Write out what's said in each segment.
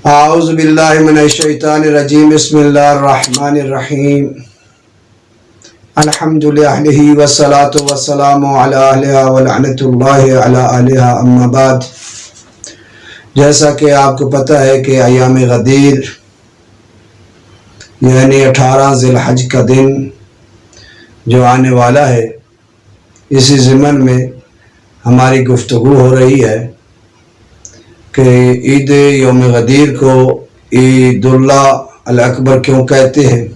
اعوذ باللہ من الشیطان الرجیم بسم اللہ الرحمن الرحیم الحمد للہ والصلاة والسلام علی اہلہا ولعنت اللہ علی اہلہا اما بعد۔ جیسا کہ آپ کو پتہ ہے کہ ایام غدیر یعنی 18 ذی الحج کا دن جو آنے والا ہے، اسی ضمن میں ہماری گفتگو ہو رہی ہے کہ عید یوم غدیر کو عید اللہ الاکبر کیوں کہتے ہیں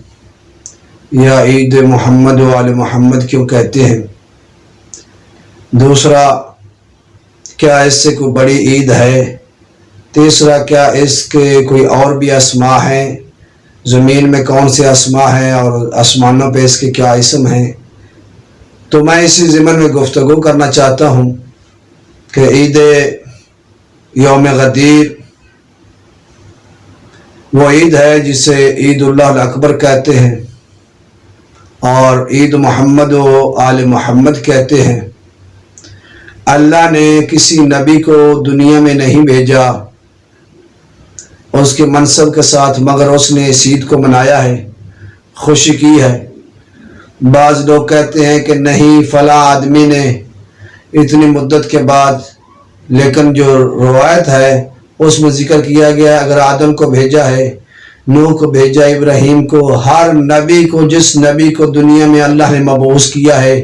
یا عید محمد و آل محمد کیوں کہتے ہیں۔ دوسرا، کیا اس سے کوئی بڑی عید ہے؟ تیسرا، کیا اس کے کوئی اور بھی اسماء ہیں؟ زمین میں کون سے اسماء ہیں اور آسمانوں پہ اس کے کیا اسم ہیں؟ تو میں اسی ضمن میں گفتگو کرنا چاہتا ہوں کہ عید یوم غدیر وہ عید ہے جسے عید اللہ الاکبر کہتے ہیں اور عید محمد و آل محمد کہتے ہیں۔ اللہ نے کسی نبی کو دنیا میں نہیں بھیجا اس کے منصب کے ساتھ، مگر اس نے اس عید کو منایا ہے، خوشی کی ہے۔ بعض لوگ کہتے ہیں کہ نہیں، فلاں آدمی نے اتنی مدت کے بعد، لیکن جو روایت ہے اس میں ذکر کیا گیا اگر آدم کو بھیجا ہے، نوح کو بھیجا، ابراہیم کو، ہر نبی کو، جس نبی کو دنیا میں اللہ نے مبعوث کیا ہے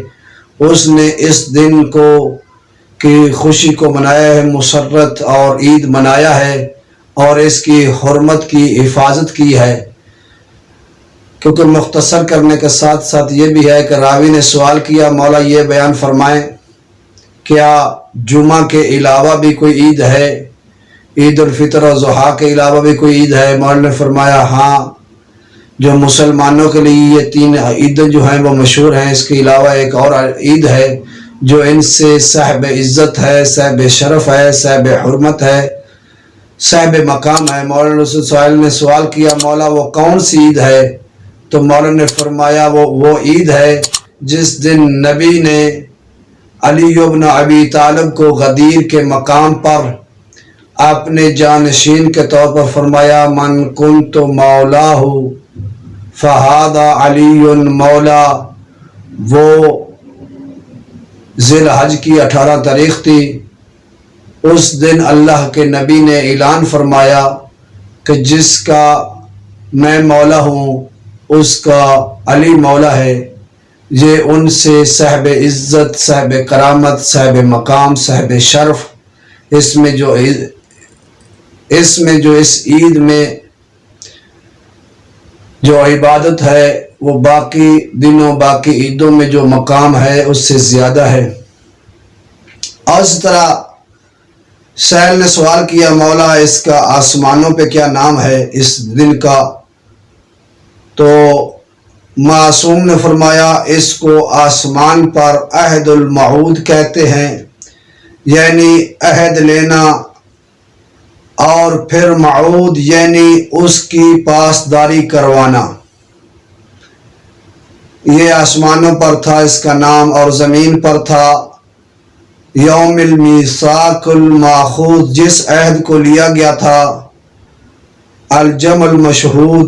اس نے اس دن کو کی خوشی کو منایا ہے، مسرت اور عید منایا ہے اور اس کی حرمت کی حفاظت کی ہے۔ کیونکہ مختصر کرنے کے ساتھ ساتھ یہ بھی ہے کہ راوی نے سوال کیا، مولا یہ بیان فرمائیں کیا جمعہ کے علاوہ بھی کوئی عید ہے؟ عید الفطر اور ضحیٰ کے علاوہ بھی کوئی عید ہے؟ مولا نے فرمایا ہاں، جو مسلمانوں کے لیے یہ 3 عیدیں جو ہیں وہ مشہور ہیں، اس کے علاوہ ایک اور عید ہے جو ان سے صاحب عزت ہے، صاحب شرف ہے، صاحب حرمت ہے، صاحب مقام ہے۔ مولانا رسول سائل نے سوال کیا، مولا وہ کون سی عید ہے؟ تو مولانا نے فرمایا وہ عید ہے جس دن نبی نے علی بن ابی طالب کو غدیر کے مقام پر اپنے جانشین کے طور پر فرمایا، من کنت مولاہ فہذا علی مولا۔ وہ ذی الحج کی 18 تاریخ تھی، اس دن اللہ کے نبی نے اعلان فرمایا کہ جس کا میں مولا ہوں اس کا علی مولا ہے۔ یہ ان سے صاحب عزت، صاحب کرامت، صاحب مقام، صاحب شرف، اس میں جو اس عید میں جو عبادت ہے وہ باقی دنوں، باقی عیدوں میں جو مقام ہے اس سے زیادہ ہے۔ اور اس طرح سائل نے سوال کیا، مولا اس کا آسمانوں پہ کیا نام ہے اس دن کا؟ تو معصوم نے فرمایا اس کو آسمان پر عہد الموعود کہتے ہیں، یعنی عہد لینا، اور پھر موعود یعنی اس کی پاسداری کروانا۔ یہ آسمانوں پر تھا اس کا نام، اور زمین پر تھا یوم المیثاق الماخوذ، جس عہد کو لیا گیا تھا، الجمع المشہود،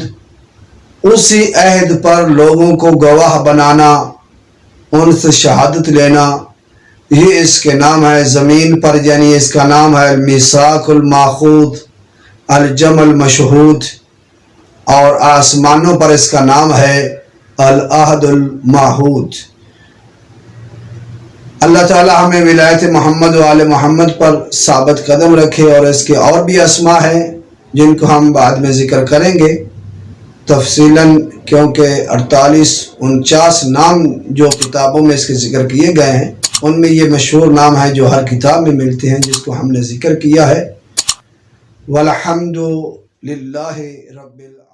اسی عہد پر لوگوں کو گواہ بنانا، ان سے شہادت لینا، یہ اس کے نام ہے۔ زمین پر یعنی اس کا نام ہے المیثاق الماخوذ، الجمع المشہود، اور آسمانوں پر اس کا نام ہے العہد المعہود۔ اللہ تعالی ہمیں ولایت محمد و آل محمد پر ثابت قدم رکھے، اور اس کے اور بھی اسماء ہیں جن کو ہم بعد میں ذکر کریں گے تفصیلاً، کیونکہ 48-49 نام جو کتابوں میں اس کے ذکر کیے گئے ہیں ان میں یہ مشہور نام ہیں جو ہر کتاب میں ملتے ہیں، جس کو ہم نے ذکر کیا ہے۔ والحمد للہ رب العالمین۔